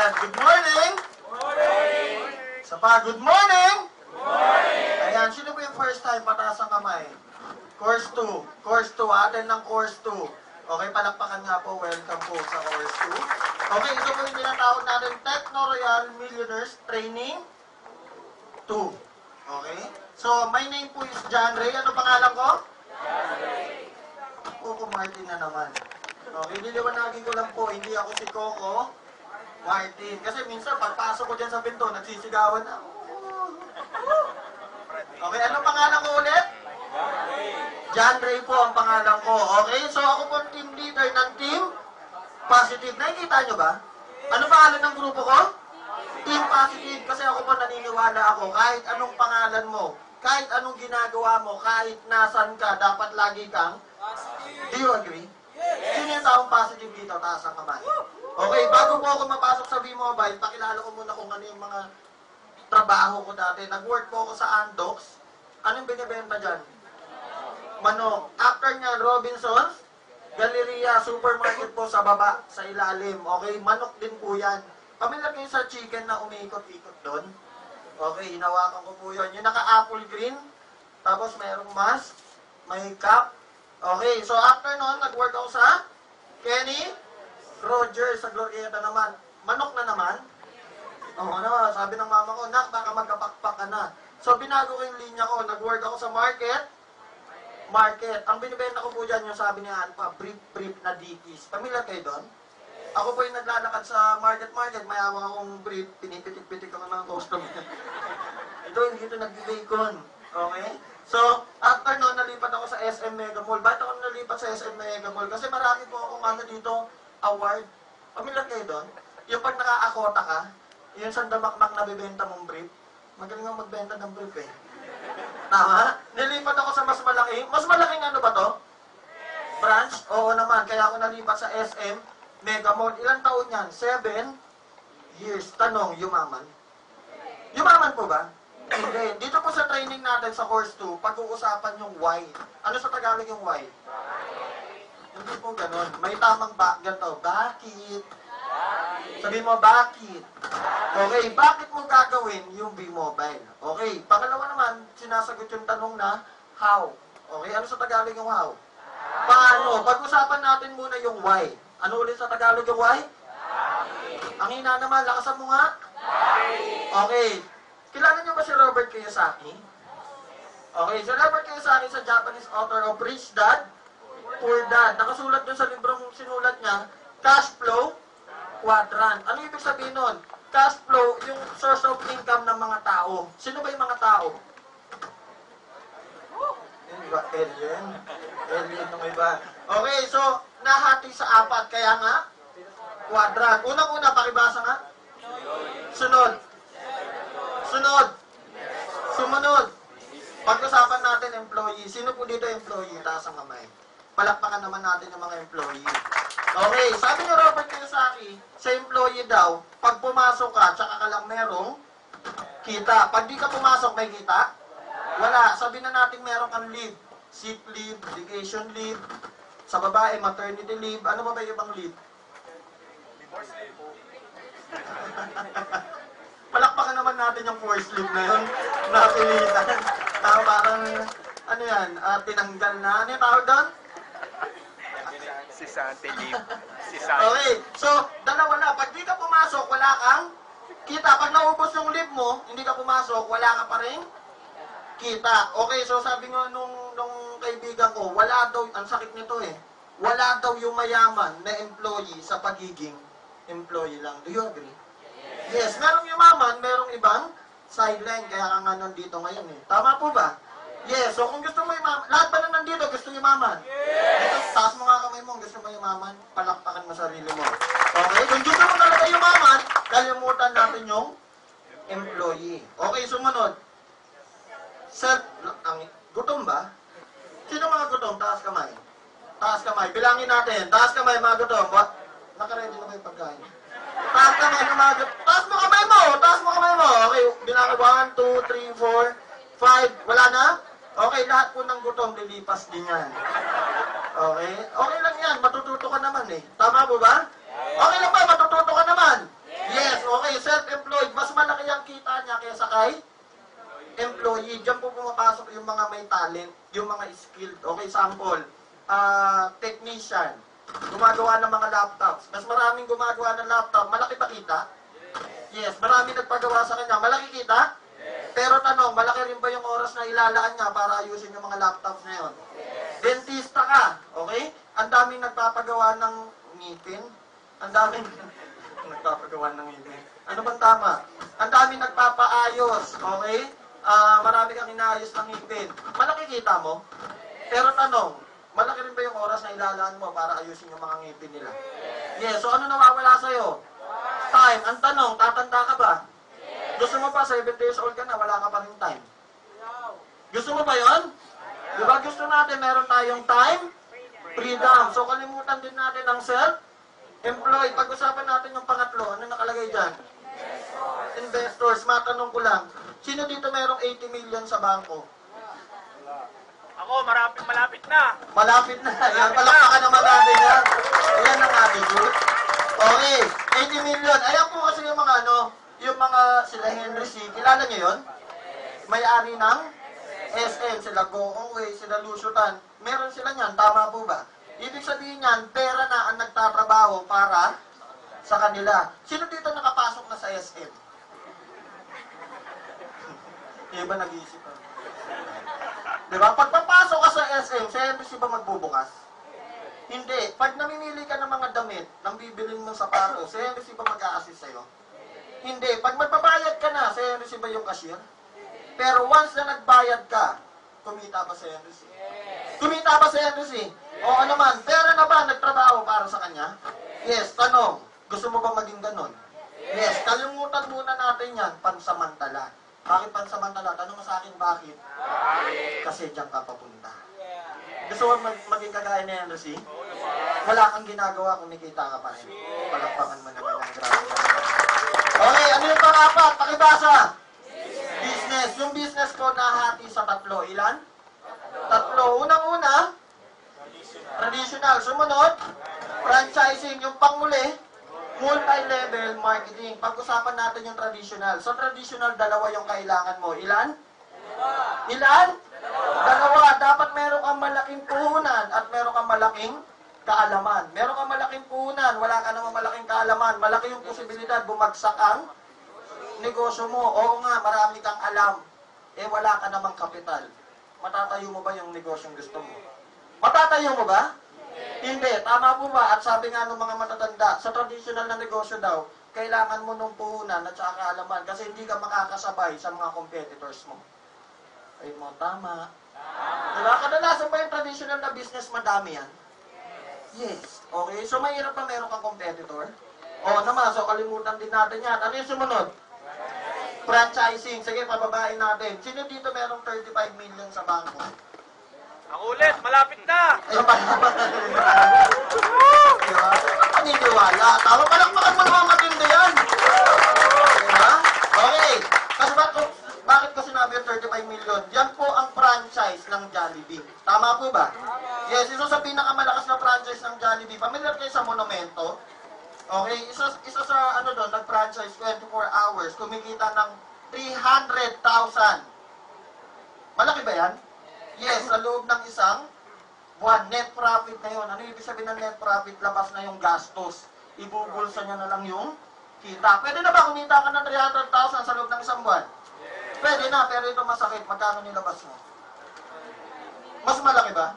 Ayan, good morning! Sa pa, good morning! Ayan, sino po yung first time pataas ang kamay? Course 2. Course 2. Atin ng course 2. Okay, palakpakan nga po. Welcome po sa course 2. Okay, ito po yung tinatawag natin Techno Royal Millionaires Training 2. Okay? So, my name po is John Ray. Ano pangalan ko? John Ray. Coco Martin na naman. Okay, niliwanagin ko lang po. Hindi ako si Coco Martin. Kasi minsan, pagpasok ko dyan sa pinto, nagsisigawan na. Okay, ano pangalan ko ulit? John Ray po ang pangalan ko. Okay, so ako po team leader ng Team Positive. Nakikita nyo ba? Ano pangalan ng grupo ko? Team Positive. Kasi ako po naniniwala ako, kahit anong pangalan mo, kahit anong ginagawa mo, kahit nasan ka, dapat lagi kang do you agree? Sino yung taong positive dito? Taas ang kamay. Okay, bago po ako mapasok sa V-Mobile, pakilala ko muna kung ano yung mga trabaho ko dati. Nag-work po ako sa Andox. Anong binibenta dyan? Manok. After nyan, Robinsons, Galleria, supermarket po sa baba, sa ilalim. Okay, manok din po yan. Pamilyar kayo sa chicken na umiikot-ikot doon. Okay, hinawakan ko po yun. Yung naka-apple green, tapos mayroong mask, may cap. Okay, so after nun, nag-work ako sa Kenny Rogers sa Glorieta naman. Manok na naman. Oo, ano, sabi ng mama ko, nak, baka magkapakpak ka na. So, binago ko yung linya ko. Nag-work ako sa market. Ang binibenta ko po dyan, yung sabi ni Alpha, brief na dikis. Pamilyar kayo doon? Ako po yung naglalakad sa market. May hawak akong brief, pinipitik-pitik ako ng customer. Ito, hindi ito nag-bacon. Okay? So, after nun, nalipat ako sa SM Mega Mall. Bakit ako nalipat sa SM Mega Mall? Kasi marami po akong ano dito, award. Pamilyar kayo doon? Yung pag naka-akota ka, yung sandamakmak na bibenta mong brief, magaling ang magbenta ng brief eh. Tama? Nilipat ako sa mas malaki. Mas malaking ano ba to? Branch? Oo naman. Kaya ako nalipat sa SM Mega Mall. Ilang taon yan? 7 years. Tanong, yumaman? Yumaman po ba? Hindi. Dito po sa training natin sa course 2, pag-uusapan yung why. Ano sa Tagalog yung why? Hindi po ganun. May tamang ganito. Bakit? Sabi mo, bakit? Okay, bakit mo gagawin yung V-Mobile? Okay, pangalawa naman, sinasagot yung tanong na how. Okay, ano sa Tagalog yung how? Paano? Pag-usapan natin muna yung why. Ano ulit sa Tagalog yung why? Ang hina naman, lakasan mo nga. Okay, kilala niyo ba si Robert Kiyosaki? Okay, si Robert Kiyosaki sa Japanese author of Rich Dad, Poor Dad. Nakasulat dun sa librong sinulat niya, Cash Flow Quadrant. Ano ibig sabihin nun? Cash flow, yung source of income ng mga tao. Sino ba yung mga tao? Diba? Alien? Alien ng iba. Okay, so, nahati sa 4. Kaya nga, quadrant. Unang-una, pakibasa nga. Sunod. Sumunod. Pag-usapan natin employee. Sino po dito employee? Taas ang kamay. Palakpakan naman natin yung mga employee. Okay, sabi ni Robert Kiyosaki, sa employee daw, pag pumasok ka, tsaka ka lang merong kita. Pag di ka pumasok, may kita? Wala. Sabi na natin meron kang leave. Sick leave, vacation leave. Sa babae, maternity leave. Ano ba yung ibang leave? Divorce leave. Palakpakan naman natin yung forced leave na yun. Napilitan. Parang, ano yan, tinanggal na. Ano yung tawag doon? Si Sante leave. Si Sante. Okay, so, dalawa na. Pag di ka pumasok, wala kang kita. Pag naubos yung leave mo, hindi ka pumasok, wala ka pa rin kita. Okay, so sabi nga nung kaibigan ko, wala daw, ang sakit nito eh, wala daw yung mayaman na employee sa pagiging employee lang. Do you agree? Yes, merong yumaman, merong ibang sideline, kaya ka nga nandito ngayon eh. Tama po ba? Yes, so kung gusto mo yumaman, lahat ba na nandito gusto yumaman? Yes! Taas mo nga kamay mo, gusto mo yumaman, palakpakan mo sarili mo. Okay, kung gusto mo talaga yumaman, kalimutan natin yung employee. Okay, sumunod. Gutom ba? Sino mga gutom? Taas kamay. Taas kamay. Bilangin natin. Taas kamay, mga gutom. What? Nakaready na ba yung pagkain? Taas kamay, mga gutom. Taas mo kamay mo! Taas mo kamay mo! Okay, bilangin 1, 2, 3, 4, 5. Wala na? Okay, lahat po ng gutom, lilipas din yan. Okay? Okay lang yan. Matututo ka naman eh. Tama po ba? Okay lang ba? Matututo ka naman? Yes. Okay, self-employed. Mas malaki ang kita niya kaysa kay employee. Diyan po pumapasok yung mga may talent, yung mga skilled. Okay, sample. Technician. Gumagawa ng mga laptops. Mas maraming gumagawa ng laptop. Malaki ba kita? Yes. Maraming nagpagawa sa kanya. Malaki kita? Pero tanong, malaki rin ba yung oras na ilalaan niya para ayusin yung mga laptops na yun? Dentista ka, okay? Ang daming nagpapagawa ng ngipin. Ang daming nagpapagawa ng ngipin. Ano bang tama? Ang daming nagpapaayos, okay? Marami kang inaayos ng ngipin. Malaki kita mo? Pero tanong, malaki rin ba yung oras na ilalaan mo para ayusin yung mga ngipin nila? Yes, so ano nawawala sa'yo? Time. Ang tanong, tatanda ka ba? Gusto mo pa, 7 years old ka na, wala ka pa rin time. Gusto mo ba yon? Diba gusto natin meron tayong time? Freedom. So kalimutan din natin ang self-employed. Pag-usapan natin yung pangatlo, ano nakalagay dyan? Investors. Matanong ko lang, sino dito merong 80 million sa bangko? Ako, malapit na. Malapit na. Yan, palakpakan naman natin yan. Ayan ang attitude. Okay, 80 million. Ayan po kasi yung mga yung mga sila Henry C. Kilala niyo yun? May-ari ng SM, sila Go Away, sila Lusutan. Meron sila niyan, tama po ba? Ibig sabihin niyan, pera na ang nagtatrabaho para sa kanila. Sino dito nakapasok na sa SM? Iba nag-iisip. Diba? Pag papasok ka sa SM, sa Henry C ba magbubukas? Hindi. Pag namimili ka ng mga damit, nang bibilin mong sapatos, sa Henry C ba mag-a-assist sa'yo? Hindi. Pag magbabayad ka na, sa Henry C ba yung cashier? Pero once na nagbayad ka, kumita ba sa Henry C? Kumita ba sa Henry C? O ano man, pera na ba nagtrabaho para sa kanya? Yes. Tanong, gusto mo ba maging ganon? Yes. Kalimutan muna natin yan, pansamantala. Bakit pansamantala? Tanong mo sa akin, bakit? Kasi diyan ka papunta. Gusto mo maging kagaya ni Henry C? Wala kang ginagawa, kumikita ka pa rin. Palakpakan mo naman ang grabe. Okay, ano yung pang-apat? Pakibasa. Business. Yung business ko nahati sa tatlo. Ilan? Tatlo. Unang-una, traditional. Sumunod, franchising. Yung pangmuli, multi-level marketing. Pag-usapan natin yung traditional. So, traditional, dalawa yung kailangan mo. Ilan? Ilan? Dalawa. Dapat meron kang malaking puhunan at meron kang malaking kaalaman. Meron kang malaking puhunan, wala ka namang malaking kaalaman. Malaki yung posibilidad bumagsak ang negosyo mo. Oo nga, marami kang alam. Wala ka namang kapital. Matatayo mo ba yung negosyong gusto mo? Matatayo mo ba? Hindi. Tama po ba? At sabi nga ng mga matatanda, sa traditional na negosyo daw, kailangan mo nung puhunan at saka kaalaman kasi hindi ka makakasabay sa mga competitors mo. Ay mo, tama. Diba? Kadalasan ba yung traditional na business, madami yan? Yes. Okay, so mahirap pa meron kang competitor? O naman, so kalimutan din natin yan. Ano yung sumunod? Franchising. Sige, pababain natin. Sino dito merong 35 million sa bangko? Ako ulit, malapit na. Ayun pa naman. Diba? Paniniwala. Tama, palakpakan mo naman matindi yan. Diba? Okay. Kasi bakit ko sinabi yung 35 million? Yan po ang franchise ng Jollibee. Tama po ba? Yes, isa sa pinakamalakas na franchise ng Jollibee. Familiar kayo sa Monumento? Okay, isa sa doon, nag-franchise 24 hours, kumikita ng 300,000. Malaki ba yan? Yes, sa loob ng isang buwan. Net profit na yun. Ano ibig sabihin ng net profit? Labas na yung gastos. Ibubulsa niya na lang yung kita. Pwede na ba kumita ka ng 300,000 sa loob ng isang buwan? Pwede na, pero ito masakit. Magkano nilabas mo? Mas malaki ba?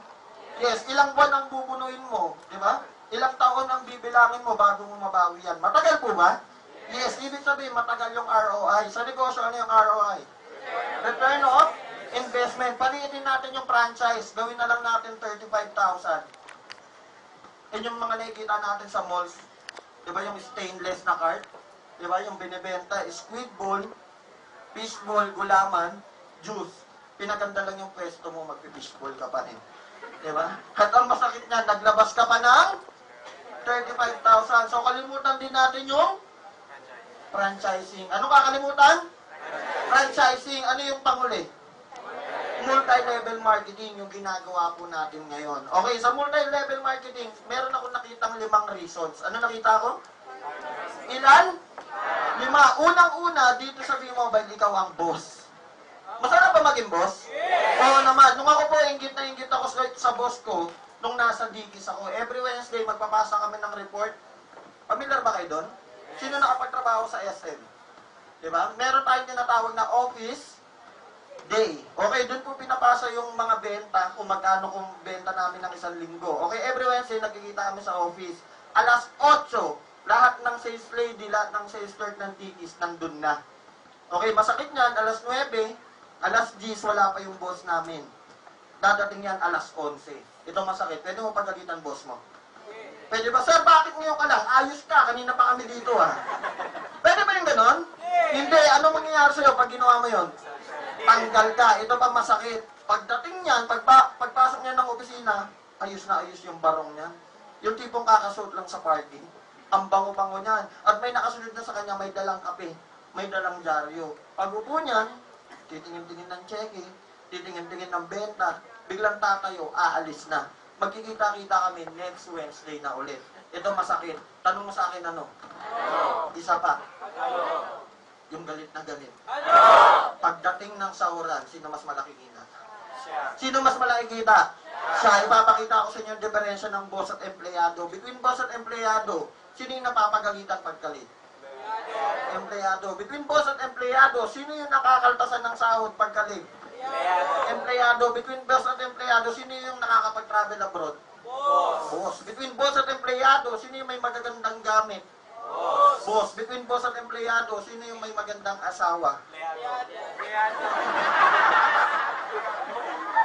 Yes, ilang buwan ang bubunuin mo, di ba? Ilang taon ang bibilangin mo bago mo mabawi yan. Matagal po ba? Yes, ibig sabihin matagal yung ROI. Sa negosyo, ano yung ROI? Return of investment. Paliitin natin yung franchise. Gawin na lang natin 35,000. Yan yung mga nakikita natin sa malls. Di ba yung stainless na cart? Di ba yung binibenta? Squid ball, fish ball, gulaman, juice. Pinaganda lang yung pwesto mo, magpifish ball ka pa rin. Diba? At ang masakit niya, naglabas ka pa ng 35,000. So, kalimutan din natin yung franchising. Ano kakalimutan? Franchising. Ano yung panguli? Multi-level marketing, yung ginagawa po natin ngayon. Okay, sa multi-level marketing, meron ako nakitang 5 reasons. Ano nakita ko? Ilan? 5. Unang-una, dito sa V-Mobile, ikaw ang boss. Masarap ba maging boss? Oo naman. Nung ako po, inggit na inggit ako sa boss ko, nung nasa Dikis ako. Every Wednesday, magpapasa kami ng report. Familiar ba kayo doon? Sino nakapagtrabaho sa SM? Diba? Meron tayong tinatawag na office day. Okay, doon po pinapasa yung mga benta, kung magkano kung benta namin ng isang linggo. Okay, every Wednesday, nagkikita kami sa office. Alas 8, lahat ng sales lady, lahat ng sales clerk ng Dikis, nandun na. Okay, masakit niyan, alas 9, alas 10, wala pa yung boss namin. Dadating yan alas 11. Ito masakit. Pwede mo pagalitan boss mo? Pwede ba? Sir, bakit ngayon ka lang? Ayos ka. Kanina pa kami dito, ha? Pwede ba yung ganon? Hindi. Ano mangyayari sa'yo pag ginawa mo yun? Tanggal ka. Ito pa masakit. Pagdating niyan, pagpasok niya ng opisina, ayos na ayos yung barong niya. Yung tipong kakasuot lang sa parking. Ang bango-bango niyan. At may nakasunod na sa kanya, may dalang kape. May dalang dyaryo. Pag upo niyan, titingin-tingin ng cheque, titingin-tingin ng benta, biglang tatayo, aalis na. Magkikita-kita kami next Wednesday na ulit. Ito masakit. Tanong mo sa akin ano? Isa pa. Yung galit na galit. Pagdating ng sahuran, sino mas malaki kita? Sino mas malaki kita? Siya. Ipapakita ko sa inyo yung diferensya ng boss at empleyado. Between boss at empleyado, sino yung napapagalitan pagkalit? Empleyado. Between boss at empleyado, sino yung nakakaltasan ng sahod pagkalit? Empleyado. Between boss at empleyado, sino yung nakakapag-travel abroad? Boss. Between boss at empleyado, sino yung may magagandang gamit? Boss. Between boss at empleyado, sino yung may magandang asawa?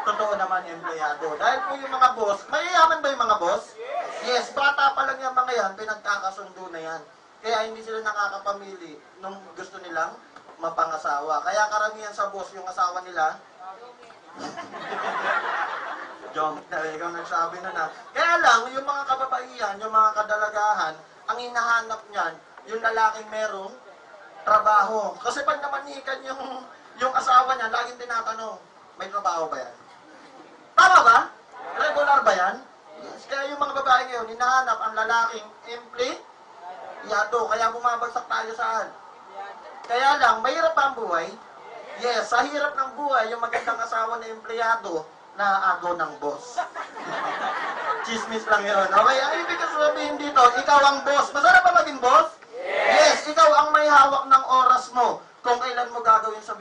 Totoo naman, empleyado. Dahil po yung mga boss, mayayaman ba yung mga boss? Yes. Bata pa lang yung mga yan, pinagkakasundo na yan. Kaya hindi sila nakakapamili nung gusto nilang mapangasawa. Kaya karamihan sa boss, yung asawa nila, Jom, ikaw nagsabi na. Kaya lang, yung mga kababaihan, yung mga kadalagahan, ang hinahanap niyan, yung lalaking merong trabaho. Kasi pag namanikan yung asawa niya, laging tinatanong, may trabaho ba yan? Tama ba? Regular ba yan? Yes. Kaya yung mga babae ngayon, hinahanap ang lalaking empleyado. Kaya bumabagsak tayo saan? Kaya lang, mahirap pa ang buhay. Yes, sa hirap ng buhay, yung magandang asawa na empleyado, naaagaw ng boss. Chismis lang yun. Okay, ang ibig sabihin dito, ikaw ang boss. Masarap ba maging boss? Yes, ikaw ang may hawak ng oras mo kung kailan mo gagawin sa